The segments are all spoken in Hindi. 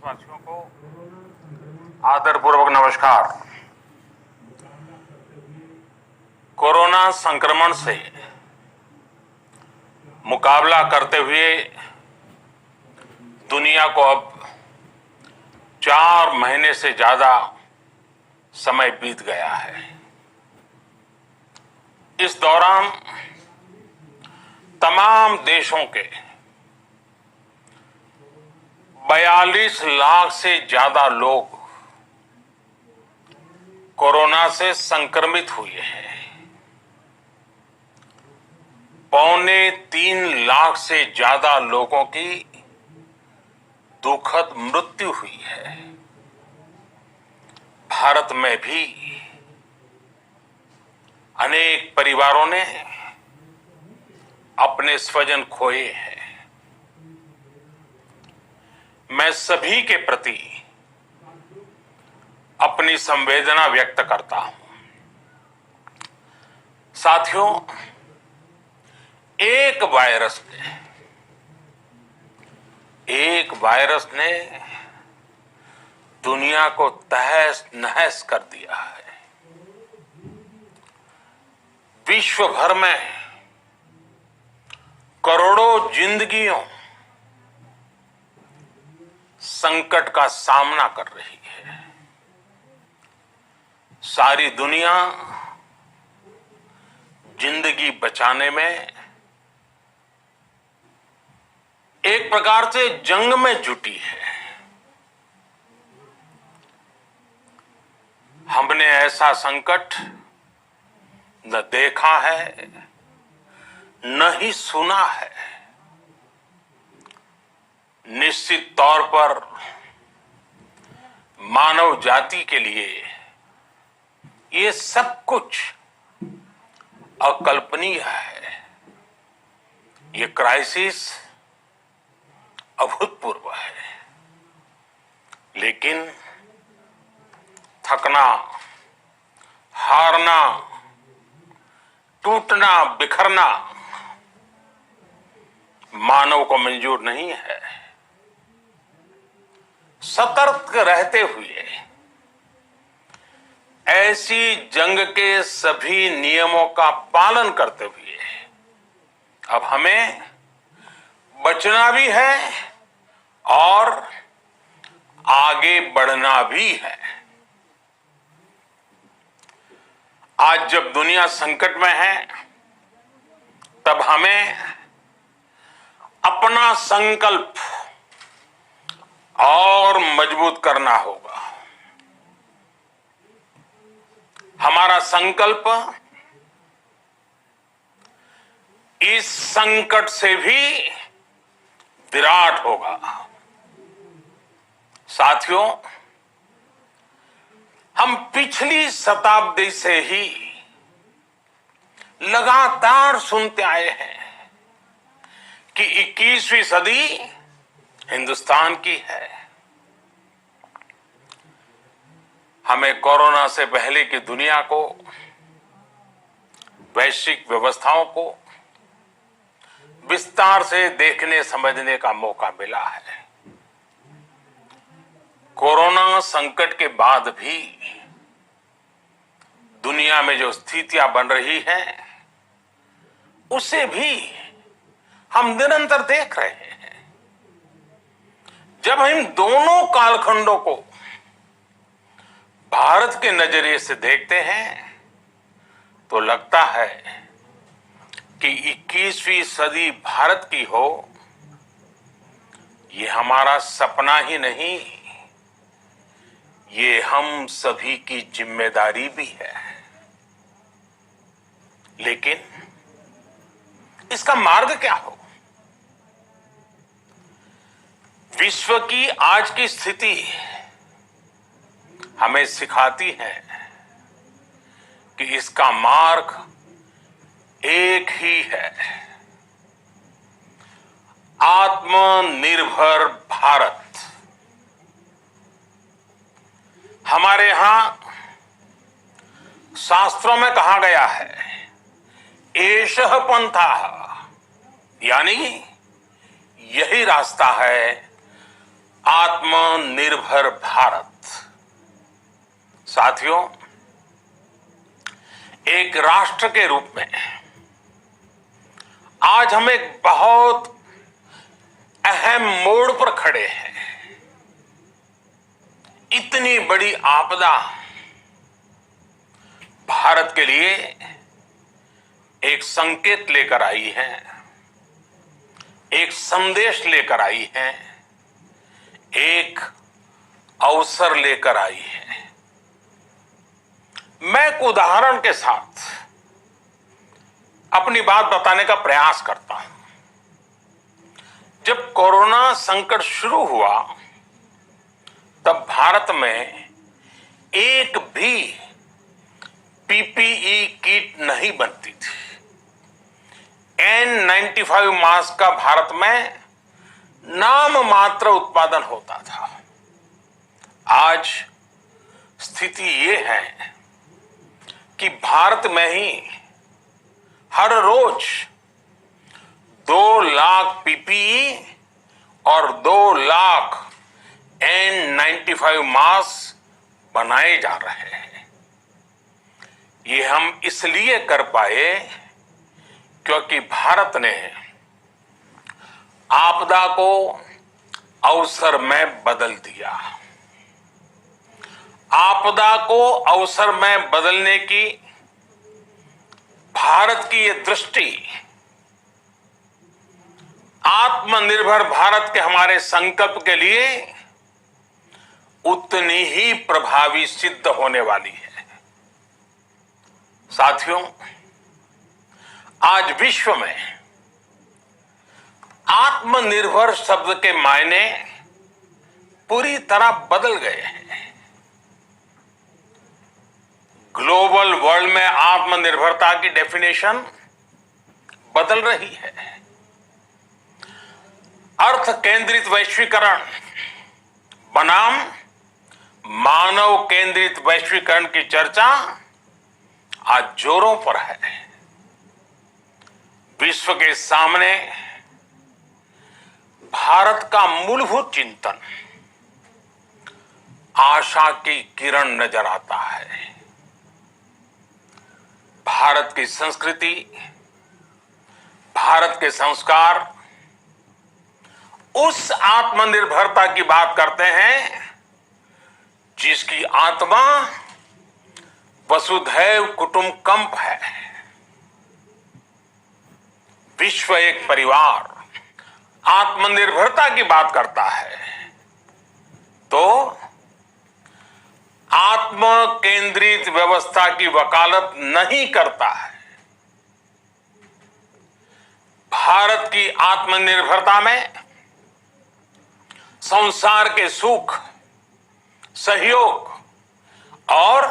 देशवासियों को आदरपूर्वक नमस्कार। कोरोना संक्रमण से मुकाबला करते हुए दुनिया को अब 4 महीने से ज्यादा समय बीत गया है। इस दौरान तमाम देशों के 42 लाख से ज्यादा लोग कोरोना से संक्रमित हुए हैं। 2.25 लाख से ज्यादा लोगों की दुखद मृत्यु हुई है। भारत में भी अनेक परिवारों ने अपने स्वजन खोए हैं। मैं सभी के प्रति अपनी संवेदना व्यक्त करता हूं। साथियों, एक वायरस ने दुनिया को तहस नहस कर दिया है। विश्व भर में करोड़ों जिंदगियों संकट का सामना कर रही है। सारी दुनिया जिंदगी बचाने में एक प्रकार से जंग में जुटी है। हमने ऐसा संकट न देखा है, न ही सुना है। निश्चित तौर पर मानव जाति के लिए ये सब कुछ अकल्पनीय है। ये क्राइसिस अभूतपूर्व है। लेकिन थकना, हारना, टूटना, बिखरना मानव को मंजूर नहीं है। सतर्क रहते हुए ऐसी जंग के सभी नियमों का पालन करते हुए अब हमें बचना भी है और आगे बढ़ना भी है। आज जब दुनिया संकट में है, तब हमें अपना संकल्प और मजबूत करना होगा। हमारा संकल्प इस संकट से भी विराट होगा। साथियों, हम पिछली शताब्दी से ही लगातार सुनते आए हैं कि 21वीं सदी हिंदुस्तान की है। हमें कोरोना से पहले की दुनिया को, वैश्विक व्यवस्थाओं को विस्तार से देखने समझने का मौका मिला है। कोरोना संकट के बाद भी दुनिया में जो स्थितियां बन रही हैं, उसे भी हम निरंतर देख रहे हैं। जब हम दोनों कालखंडों को भारत के नजरिए से देखते हैं, तो लगता है कि 21वीं सदी भारत की हो, ये हमारा सपना ही नहीं, ये हम सभी की जिम्मेदारी भी है। लेकिन इसका मार्ग क्या हो? विश्व की आज की स्थिति हमें सिखाती है कि इसका मार्ग एक ही है, आत्मनिर्भर भारत। हमारे यहां शास्त्रों में कहा गया है, एषः पंथः, यानी यही रास्ता है आत्मनिर्भर भारत। साथियों, एक राष्ट्र के रूप में आज हम एक बहुत अहम मोड़ पर खड़े हैं। इतनी बड़ी आपदा भारत के लिए एक संकेत लेकर आई है, एक संदेश लेकर आई है, एक अवसर लेकर आई है। मैं एक उदाहरण के साथ अपनी बात बताने का प्रयास करता हूं। जब कोरोना संकट शुरू हुआ तब भारत में एक भी पीपीई किट नहीं बनती थी। N95 मास्क का भारत में नाम मात्र उत्पादन होता था। आज स्थिति ये है कि भारत में ही हर रोज 2 लाख पीपीई और 2 लाख N95 मास्क बनाए जा रहे हैं। ये हम इसलिए कर पाए क्योंकि भारत ने आपदा को अवसर में बदल दिया। आपदा को अवसर में बदलने की भारत की ये दृष्टि आत्मनिर्भर भारत के हमारे संकल्प के लिए उतनी ही प्रभावी सिद्ध होने वाली है। साथियों, आज विश्व में आत्मनिर्भर शब्द के मायने पूरी तरह बदल गए हैं। ग्लोबल वर्ल्ड में आत्मनिर्भरता की डेफिनेशन बदल रही है। अर्थ केंद्रित वैश्वीकरण बनाम मानव केंद्रित वैश्वीकरण की चर्चा आज जोरों पर है। विश्व के सामने भारत का मूलभूत चिंतन आशा की किरण नजर आता है। भारत की संस्कृति, भारत के संस्कार उस आत्मनिर्भरता की बात करते हैं जिसकी आत्मा वसुधैव कुटुंबकम है। विश्व एक परिवार आत्मनिर्भरता की बात करता है तो आत्म केंद्रित व्यवस्था की वकालत नहीं करता है। भारत की आत्मनिर्भरता में संसार के सुख, सहयोग और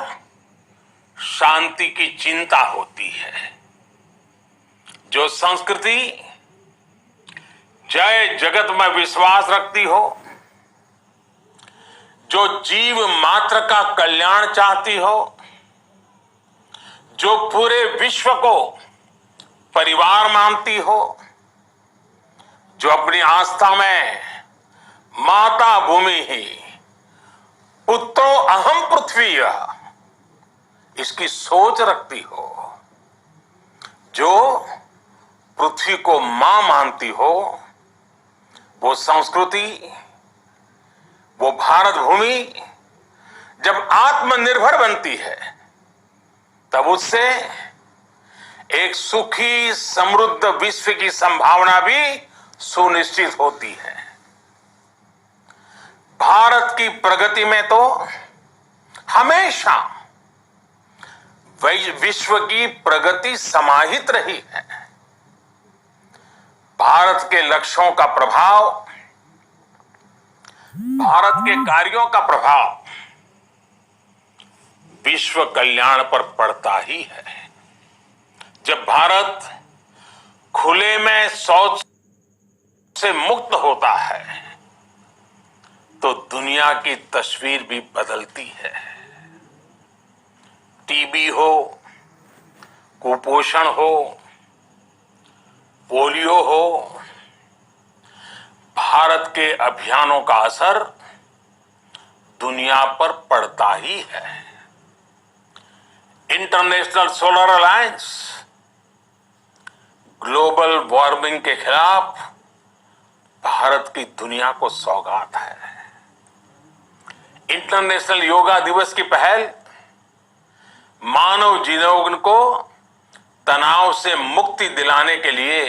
शांति की चिंता होती है। जो संस्कृति जय जगत में विश्वास रखती हो, जो जीव मात्र का कल्याण चाहती हो, जो पूरे विश्व को परिवार मानती हो, जो अपनी आस्था में माता भूमि ही पुत्रो अहम पृथ्वी इसकी सोच रखती हो, जो पृथ्वी को मां मानती हो, वो संस्कृति, वो भारत भूमि जब आत्मनिर्भर बनती है तब उससे एक सुखी समृद्ध विश्व की संभावना भी सुनिश्चित होती है। भारत की प्रगति में तो हमेशा विश्व की प्रगति समाहित रही है। भारत के लक्ष्यों का प्रभाव, भारत के कार्यों का प्रभाव विश्व कल्याण पर पड़ता ही है। जब भारत खुले में शौच से मुक्त होता है तो दुनिया की तस्वीर भी बदलती है। टीबी हो, कुपोषण हो, पोलियो हो, भारत के अभियानों का असर दुनिया पर पड़ता ही है। International solar alliance global warming के खिलाफ भारत की दुनिया को सौगात है। इंटरनेशनल योगा दिवस की पहल मानव जीवन को तनाव से मुक्ति दिलाने के लिए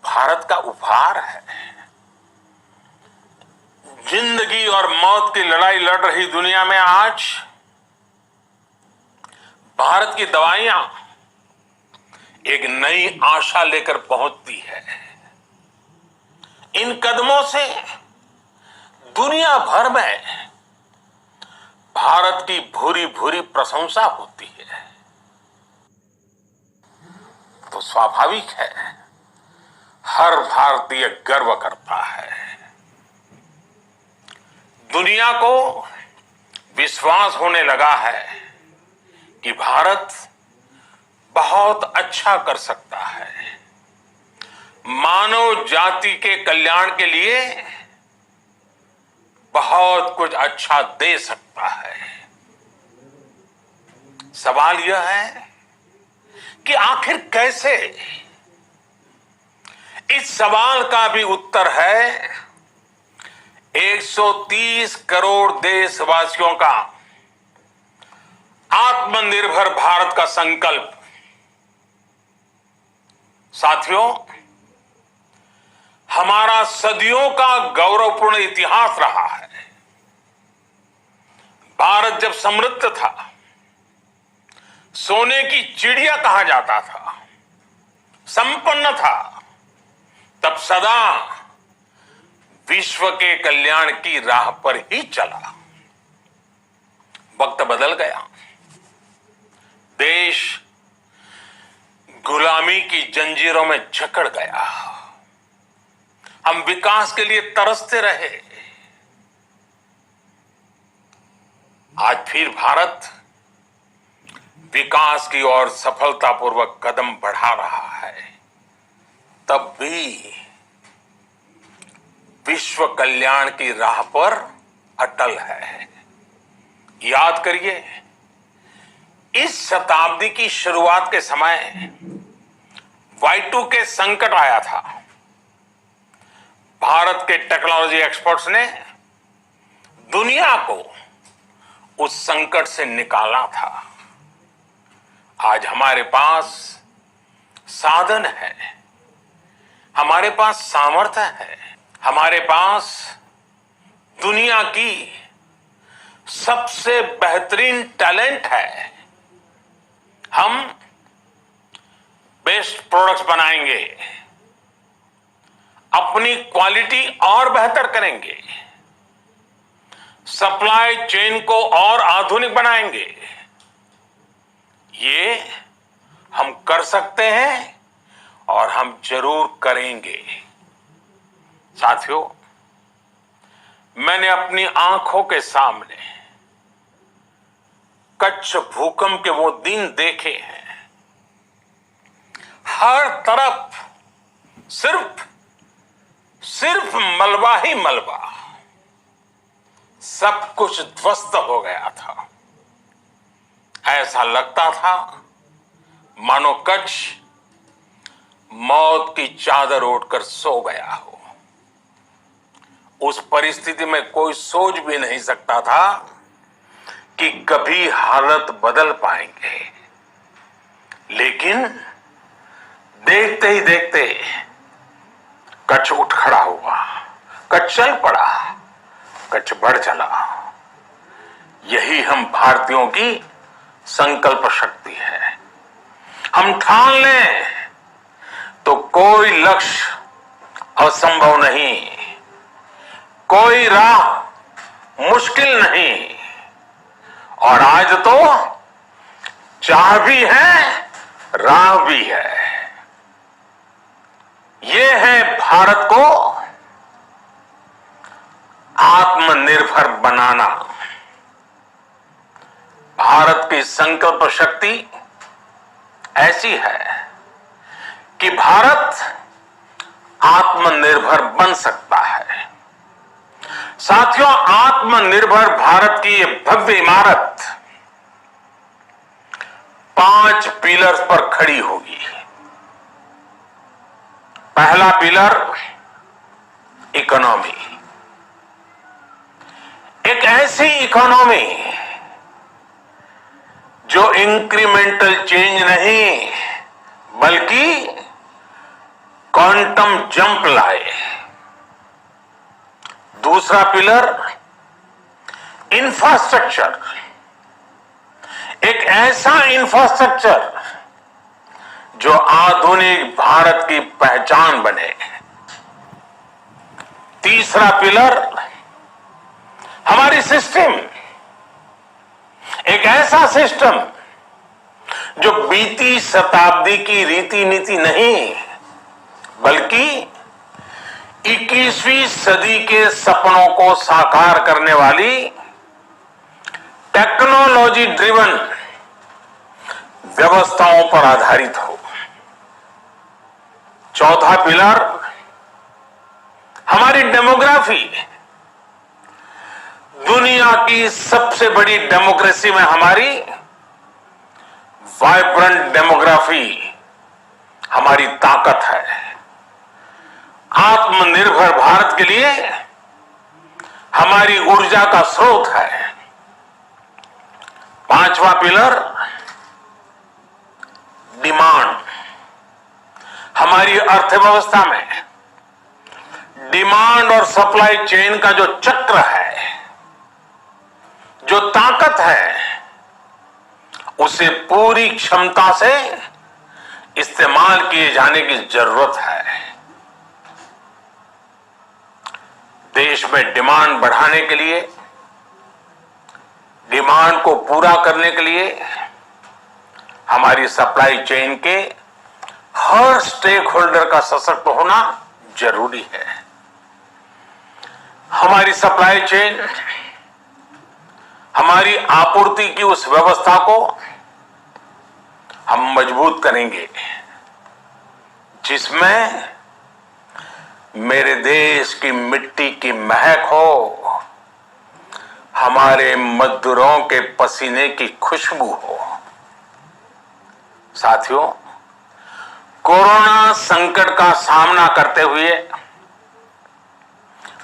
भारत का उपहार है। जिंदगी और मौत की लड़ाई लड़ रही दुनिया में आज भारत की दवाइयां एक नई आशा लेकर पहुंचती है। इन कदमों से दुनिया भर में भारत की भूरी भूरी प्रशंसा होती है। तो स्वाभाविक है, हर भारतीय गर्व करता है। दुनिया को विश्वास होने लगा है कि भारत बहुत अच्छा कर सकता है, मानव जाति के कल्याण के लिए बहुत कुछ अच्छा दे सकता है। सवाल यह है कि आखिर कैसे? इस सवाल का भी उत्तर है 130 करोड़ देशवासियों का आत्मनिर्भर भारत का संकल्प। साथियों, हमारा सदियों का गौरवपूर्ण इतिहास रहा है। भारत जब समृद्ध था, सोने की चिड़िया कहा जाता था, संपन्न था, तब सदा विश्व के कल्याण की राह पर ही चला। वक्त बदल गया, देश गुलामी की जंजीरों में जकड़ गया। हम विकास के लिए तरसते रहे। आज फिर भारत विकास की ओर सफलतापूर्वक कदम बढ़ा रहा है। तब भी विश्व कल्याण की राह पर अटल है। याद करिए, इस शताब्दी की शुरुआत के समय Y2K संकट आया था। भारत के टेक्नोलॉजी एक्सपर्ट्स ने दुनिया को उस संकट से निकाला था। आज हमारे पास साधन है, हमारे पास सामर्थ्य है, हमारे पास दुनिया की सबसे बेहतरीन टैलेंट है। हम बेस्ट प्रोडक्ट्स बनाएंगे, अपनी क्वालिटी और बेहतर करेंगे, सप्लाई चेन को और आधुनिक बनाएंगे। ये हम कर सकते हैं और हम जरूर करेंगे। साथियों, मैंने अपनी आंखों के सामने कच्छ भूकंप के वो दिन देखे हैं। हर तरफ सिर्फ मलबा ही मलबा, सब कुछ ध्वस्त हो गया था। ऐसा लगता था मानो कच्छ मौत की चादर ओढ़कर सो गया हो। उस परिस्थिति में कोई सोच भी नहीं सकता था कि कभी हालत बदल पाएंगे। लेकिन देखते ही देखते कच्छ उठ खड़ा हुआ, कच्छ चल पड़ा, कच्छ बढ़ चला। यही हम भारतीयों की संकल्प शक्ति है। हम ठान लें तो कोई लक्ष्य असंभव नहीं, कोई राह मुश्किल नहीं। और आज तो चाह भी है, राह भी है। ये है भारत को आत्मनिर्भर बनाना। भारत की संकल्प शक्ति ऐसी है कि भारत आत्मनिर्भर बन सकता है। साथियों, आत्मनिर्भर भारत की ये भव्य इमारत 5 पिलर्स पर खड़ी होगी। पहला पिलर इकोनॉमी। एक ऐसी इकोनॉमी जो इंक्रीमेंटल चेंज नहीं बल्कि क्वांटम जंप लाए। दूसरा पिलर इंफ्रास्ट्रक्चर। एक ऐसा इंफ्रास्ट्रक्चर जो आधुनिक भारत की पहचान बने। तीसरा पिलर हमारी सिस्टम। एक ऐसा सिस्टम जो बीती शताब्दी की रीति नीति नहीं बल्कि 21वीं सदी के सपनों को साकार करने वाली टेक्नोलॉजी ड्रिवन व्यवस्थाओं पर आधारित हो। चौथा पिलर हमारी डेमोग्राफी। दुनिया की सबसे बड़ी डेमोक्रेसी में हमारी वाइब्रेंट डेमोग्राफी हमारी ताकत है। आत्मनिर्भर भारत के लिए हमारी ऊर्जा का स्रोत है। पांचवा पिलर डिमांड। हमारी अर्थव्यवस्था में डिमांड और सप्लाई चेन का जो चक्र है, जो ताकत है, उसे पूरी क्षमता से इस्तेमाल किए जाने की जरूरत है। देश में डिमांड बढ़ाने के लिए, डिमांड को पूरा करने के लिए हमारी सप्लाई चेन के हर स्टेक होल्डर का सशक्त होना जरूरी है। हमारी सप्लाई चेन, हमारी आपूर्ति की उस व्यवस्था को हम मजबूत करेंगे जिसमें मेरे देश की मिट्टी की महक हो, हमारे मजदूरों के पसीने की खुशबू हो। साथियों, कोरोना संकट का सामना करते हुए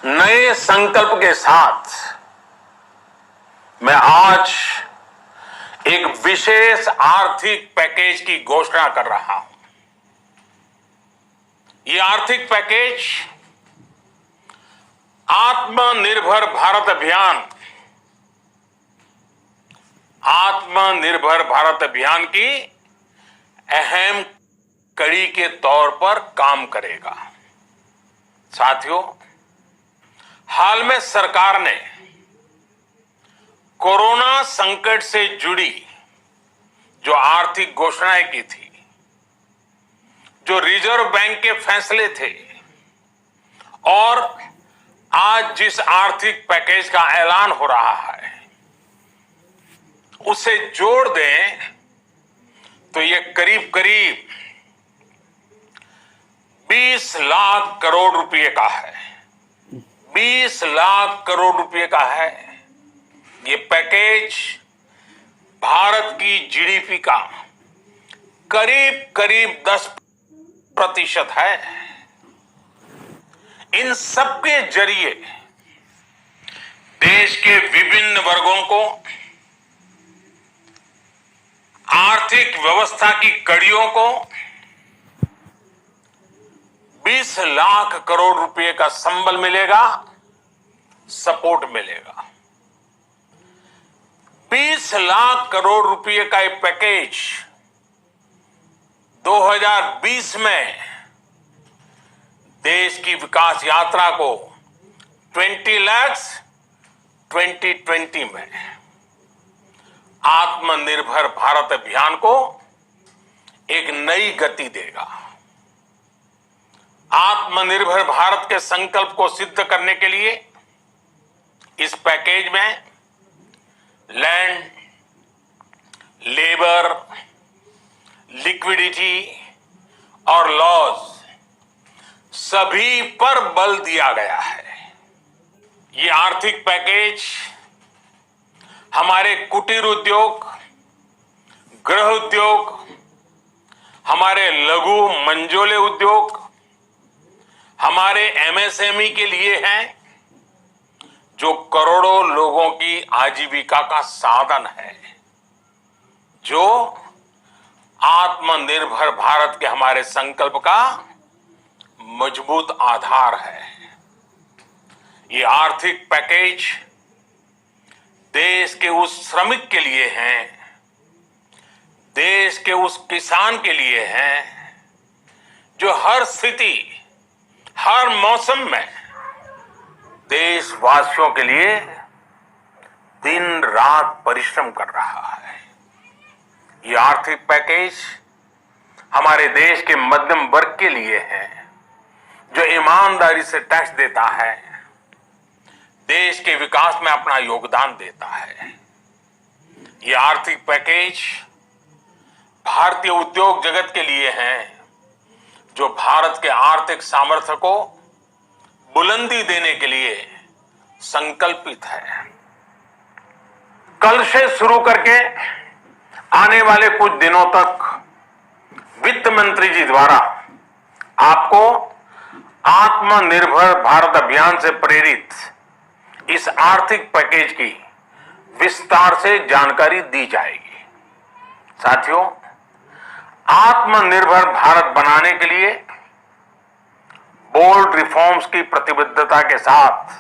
नए संकल्प के साथ मैं आज एक विशेष आर्थिक पैकेज की घोषणा कर रहा हूं। ये आर्थिक पैकेज आत्मनिर्भर भारत अभियान, आत्मनिर्भर भारत अभियान की अहम कड़ी के तौर पर काम करेगा। साथियों, हाल में सरकार ने कोरोना संकट से जुड़ी जो आर्थिक घोषणाएं की थी, जो रिजर्व बैंक के फैसले थे और आज जिस आर्थिक पैकेज का ऐलान हो रहा है, उसे जोड़ दें तो ये करीब करीब 20 लाख करोड़ रुपए का है। 20 लाख करोड़ रुपए का है। ये पैकेज भारत की जीडीपी का करीब करीब 10% है। इन सबके जरिए देश के विभिन्न वर्गों को आर्थिक व्यवस्था की कड़ियों को 20 लाख करोड़ रुपए का संबल मिलेगा, सपोर्ट मिलेगा। 20 लाख करोड़ रुपए का एक पैकेज 2020 में देश की विकास यात्रा को 20 लाख 2020 में आत्मनिर्भर भारत अभियान को एक नई गति देगा। आत्मनिर्भर भारत के संकल्प को सिद्ध करने के लिए इस पैकेज में लैंड, लेबर, लिक्विडिटी और लॉज सभी पर बल दिया गया है। ये आर्थिक पैकेज हमारे कुटीर उद्योग, गृह उद्योग, हमारे लघु मंझोले उद्योग, हमारे एमएसएमई के लिए है, जो करोड़ों लोगों की आजीविका का साधन है, जो आत्मनिर्भर भारत के हमारे संकल्प का मजबूत आधार है। ये आर्थिक पैकेज देश के उस श्रमिक के लिए है, देश के उस किसान के लिए है, जो हर स्थिति, हर मौसम में देशवासियों के लिए दिन रात परिश्रम कर रहा है। ये आर्थिक पैकेज हमारे देश के मध्यम वर्ग के लिए है, जो ईमानदारी से टैक्स देता है, देश के विकास में अपना योगदान देता है। ये आर्थिक पैकेज भारतीय उद्योग जगत के लिए है, जो भारत के आर्थिक सामर्थ्य को बुलंदी देने के लिए संकल्पित है। कल से शुरू करके आने वाले कुछ दिनों तक वित्त मंत्री जी द्वारा आपको आत्मनिर्भर भारत अभियान से प्रेरित इस आर्थिक पैकेज की विस्तार से जानकारी दी जाएगी। साथियों, आत्मनिर्भर भारत बनाने के लिए बोल्ड रिफॉर्म्स की प्रतिबद्धता के साथ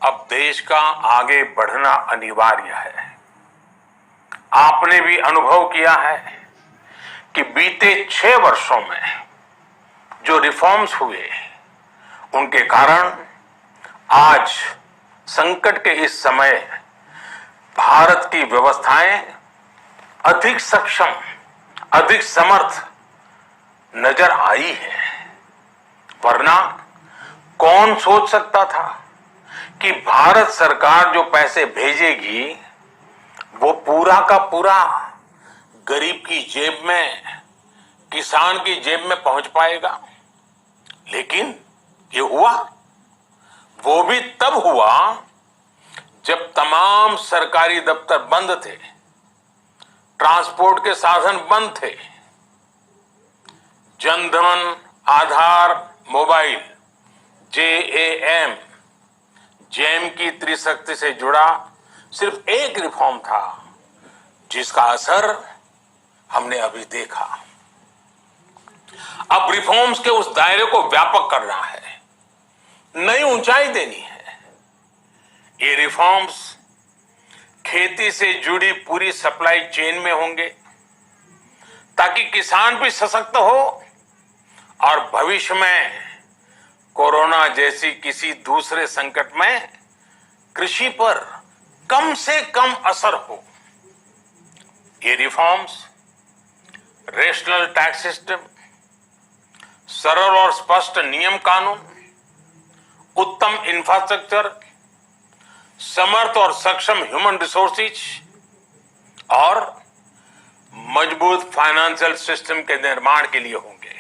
अब देश का आगे बढ़ना अनिवार्य है। आपने भी अनुभव किया है कि बीते 6 वर्षों में जो रिफॉर्म्स हुए, उनके कारण आज संकट के इस समय भारत की व्यवस्थाएं अधिक सक्षम, अधिक समर्थ नजर आई है। वरना कौन सोच सकता था कि भारत सरकार जो पैसे भेजेगी वो पूरा का पूरा गरीब की जेब में, किसान की जेब में पहुंच पाएगा। लेकिन ये हुआ, वो भी तब हुआ जब तमाम सरकारी दफ्तर बंद थे, ट्रांसपोर्ट के साधन बंद थे, जनधन, आधार, मोबाइल, जेम की त्रिशक्ति से जुड़ा सिर्फ एक रिफॉर्म था, जिसका असर हमने अभी देखा। अब रिफॉर्म्स के उस दायरे को व्यापक करना है, नई ऊंचाई देनी है। ये रिफॉर्म्स खेती से जुड़ी पूरी सप्लाई चेन में होंगे, ताकि किसान भी सशक्त हो और भविष्य में कोरोना जैसी किसी दूसरे संकट में कृषि पर कम से कम असर हो। ये रिफॉर्म्स रेशनल टैक्स सिस्टम, सरल और स्पष्ट नियम कानून, उत्तम इंफ्रास्ट्रक्चर, समर्थ और सक्षम ह्यूमन रिसोर्सेज और मजबूत फाइनेंशियल सिस्टम के निर्माण के लिए होंगे।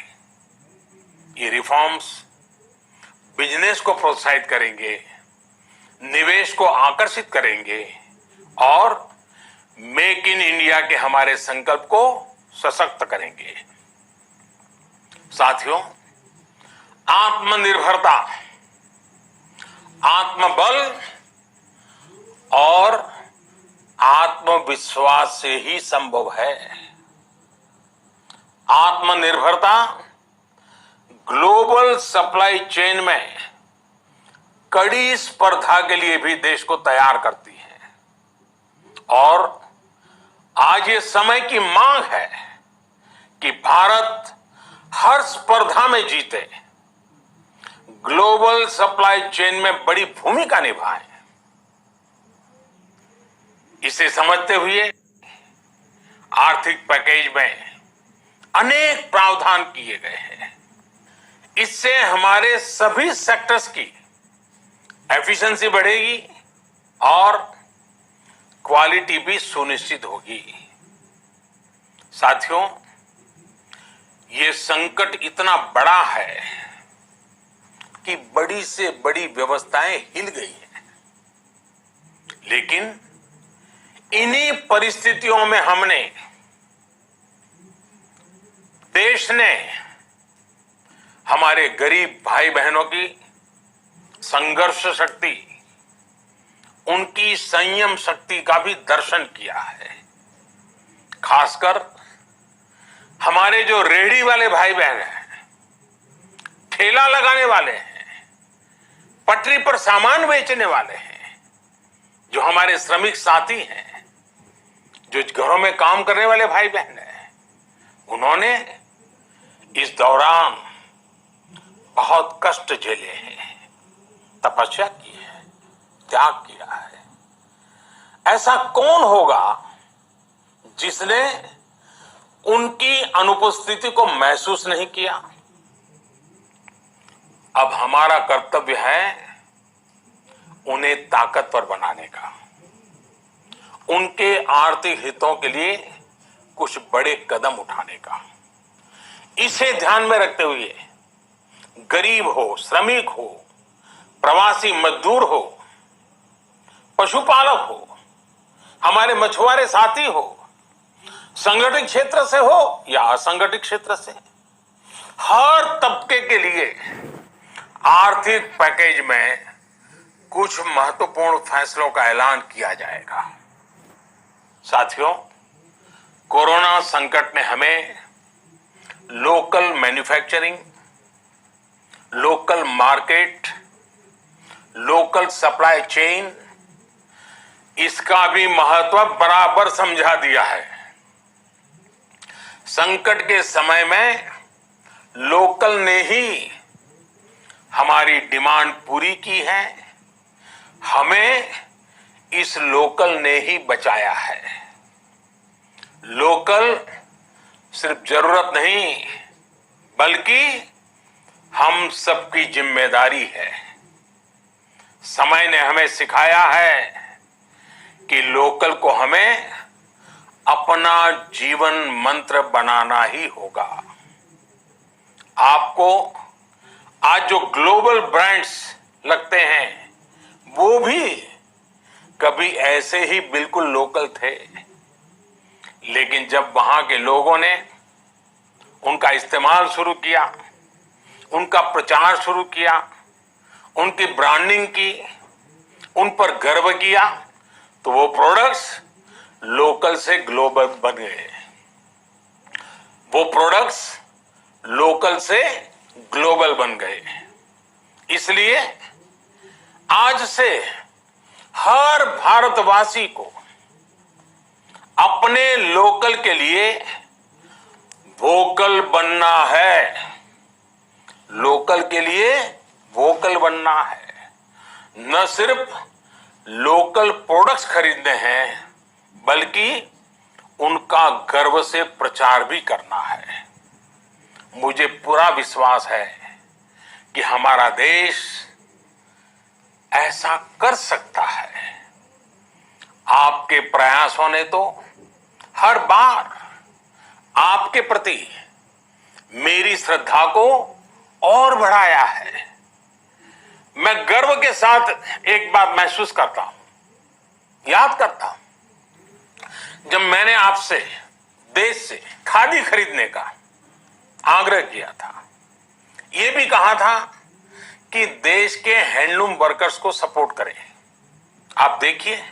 ये रिफॉर्म्स बिजनेस को प्रोत्साहित करेंगे, निवेश को आकर्षित करेंगे और मेक इन इंडिया के हमारे संकल्प को सशक्त करेंगे। साथियों, आत्मनिर्भरता, आत्मबल और आत्मविश्वास से ही संभव है। आत्मनिर्भरता ग्लोबल सप्लाई चेन में कड़ी स्पर्धा के लिए भी देश को तैयार करती है और आज ये समय की मांग है कि भारत हर स्पर्धा में जीते, ग्लोबल सप्लाई चेन में बड़ी भूमिका निभाए। इसे समझते हुए आर्थिक पैकेज में अनेक प्रावधान किए गए हैं। इससे हमारे सभी सेक्टर्स की एफिशिएंसी बढ़ेगी और क्वालिटी भी सुनिश्चित होगी। साथियों, ये संकट इतना बड़ा है कि बड़ी से बड़ी व्यवस्थाएं हिल गई हैं। लेकिन इन्हीं परिस्थितियों में हमने, देश ने हमारे गरीब भाई बहनों की संघर्ष शक्ति, उनकी संयम शक्ति का भी दर्शन किया है। खासकर हमारे जो रेहड़ी वाले भाई बहन हैं, ठेला लगाने वाले हैं, पटरी पर सामान बेचने वाले हैं, जो हमारे श्रमिक साथी हैं, जो घरों में काम करने वाले भाई बहन हैं, उन्होंने इस दौरान बहुत कष्ट झेले हैं, तपस्या की है, त्याग किया है। ऐसा कौन होगा जिसने उनकी अनुपस्थिति को महसूस नहीं किया? अब हमारा कर्तव्य है उन्हें ताकतवर बनाने का, उनके आर्थिक हितों के लिए कुछ बड़े कदम उठाने का। इसे ध्यान में रखते हुए गरीब हो, श्रमिक हो, प्रवासी मजदूर हो, पशुपालक हो, हमारे मछुआरे साथी हो, संगठित क्षेत्र से हो या असंगठित क्षेत्र से, हर तबके के लिए आर्थिक पैकेज में कुछ महत्वपूर्ण फैसलों का ऐलान किया जाएगा। साथियों, कोरोना संकट ने हमें local manufacturing, local market, local supply chain, इसका भी महत्व बराबर समझा दिया है। संकट के समय में लोकल ने ही हमारी डिमांड पूरी की है, हमें इस लोकल ने ही बचाया है। लोकल सिर्फ जरूरत नहीं, बल्कि हम सबकी जिम्मेदारी है। समय ने हमें सिखाया है कि लोकल को हमें अपना जीवन मंत्र बनाना ही होगा। आपको आज जो ग्लोबल ब्रांड्स लगते हैं, वो भी कभी ऐसे ही बिल्कुल लोकल थे, लेकिन जब वहां के लोगों ने उनका इस्तेमाल शुरू किया, उनका प्रचार शुरू किया, उनकी ब्रांडिंग की, उन पर गर्व किया, तो वो प्रोडक्ट्स लोकल से ग्लोबल बन गए। वो प्रोडक्ट्स लोकल से ग्लोबल बन गए। इसलिए आज से हर भारतवासी को अपने लोकल के लिए वोकल बनना है। लोकल के लिए वोकल बनना है। न सिर्फ लोकल प्रोडक्ट्स खरीदने हैं, बल्कि उनका गर्व से प्रचार भी करना है। मुझे पूरा विश्वास है कि हमारा देश ऐसा कर सकता है। आपके प्रयासों ने तो हर बार आपके प्रति मेरी श्रद्धा को और बढ़ाया है। मैं गर्व के साथ एक बात महसूस करता हूं, याद करता हूं, जब मैंने आपसे देश से खादी खरीदने का आग्रह किया था, यह भी कहा था कि देश के हैंडलूम वर्कर्स को सपोर्ट करें। आप देखिए,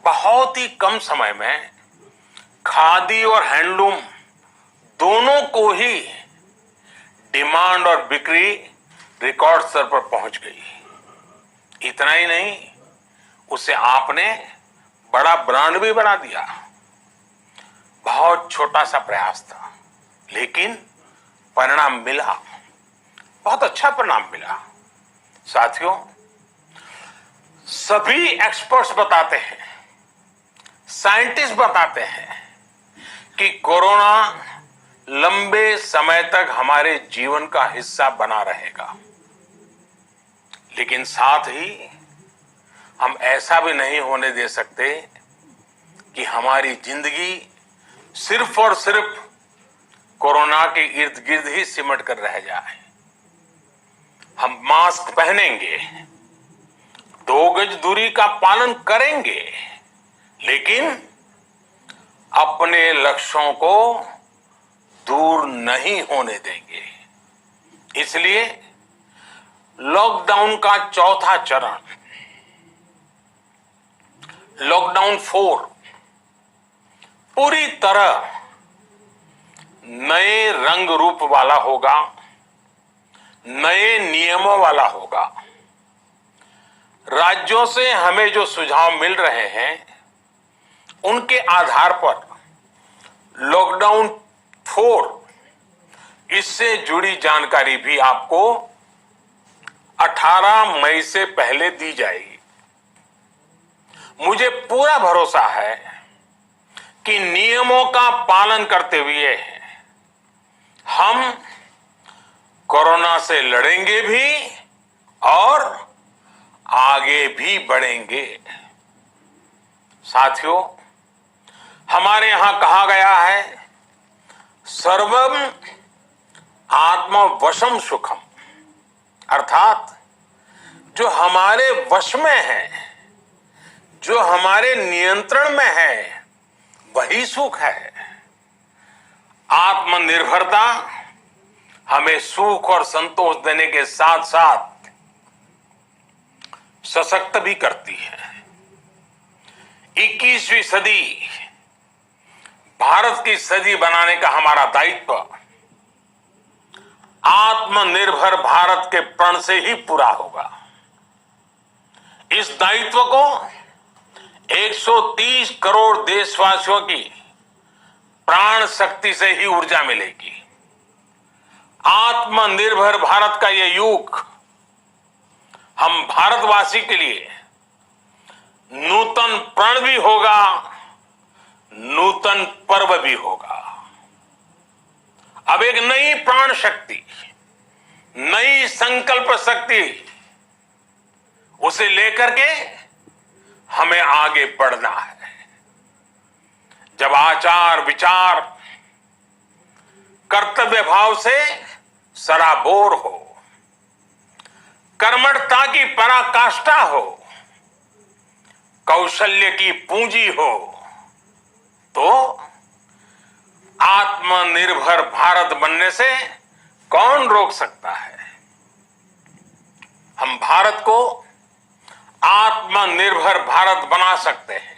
बहुत ही कम समय में खादी और हैंडलूम दोनों को ही डिमांड और बिक्री रिकॉर्ड स्तर पर पहुंच गई। इतना ही नहीं, उसे आपने बड़ा ब्रांड भी बना दिया। बहुत छोटा सा प्रयास था, लेकिन परिणाम मिला, बहुत अच्छा परिणाम मिला। साथियों, सभी एक्सपर्ट्स बताते हैं, साइंटिस्ट बताते हैं कि कोरोना लंबे समय तक हमारे जीवन का हिस्सा बना रहेगा। लेकिन साथ ही हम ऐसा भी नहीं होने दे सकते कि हमारी जिंदगी सिर्फ और सिर्फ कोरोना के इर्द गिर्द ही सिमट कर रह जाए। हम मास्क पहनेंगे, 2 गज दूरी का पालन करेंगे, लेकिन अपने लक्ष्यों को दूर नहीं होने देंगे। इसलिए लॉकडाउन का चौथा चरण, लॉकडाउन 4, पूरी तरह नए रंग रूप वाला होगा, नए नियमों वाला होगा। राज्यों से हमें जो सुझाव मिल रहे हैं, उनके आधार पर लॉकडाउन 4, इससे जुड़ी जानकारी भी आपको 18 मई से पहले दी जाएगी। मुझे पूरा भरोसा है कि नियमों का पालन करते हुए हम कोरोना से लड़ेंगे भी और आगे भी बढ़ेंगे। साथियों, हमारे यहां कहा गया है, सर्वम आत्मवशम सुखम, अर्थात जो हमारे वश में है, जो हमारे नियंत्रण में है, वही सुख है। आत्मनिर्भरता हमें सुख और संतोष देने के साथ साथ सशक्त भी करती है। 21वीं सदी भारत की सदी बनाने का हमारा दायित्व आत्मनिर्भर भारत के प्रण से ही पूरा होगा। इस दायित्व को 130 करोड़ देशवासियों की प्राण शक्ति से ही ऊर्जा मिलेगी। आत्मनिर्भर भारत का यह युग हम भारतवासी के लिए नूतन प्रण भी होगा, नूतन पर्व भी होगा। अब एक नई प्राण शक्ति, नई संकल्प शक्ति, उसे लेकर के हमें आगे बढ़ना है। जब आचार विचार कर्तव्य भाव से सराबोर हो, कर्मठता की पराकाष्ठा हो, कौशल्य की पूंजी हो, तो आत्मनिर्भर भारत बनने से कौन रोक सकता है। हम भारत को आत्मनिर्भर भारत बना सकते हैं।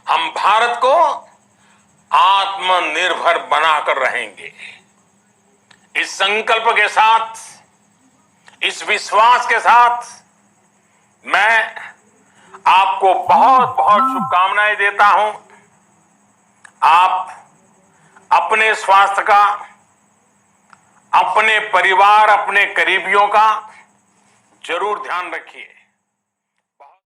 हम भारत को आत्मनिर्भर बनाकर रहेंगे। इस संकल्प के साथ, इस विश्वास के साथ मैं आपको बहुत बहुत शुभकामनाएं देता हूं। आप अपने स्वास्थ्य का, अपने परिवार, अपने करीबियों का जरूर ध्यान रखिए।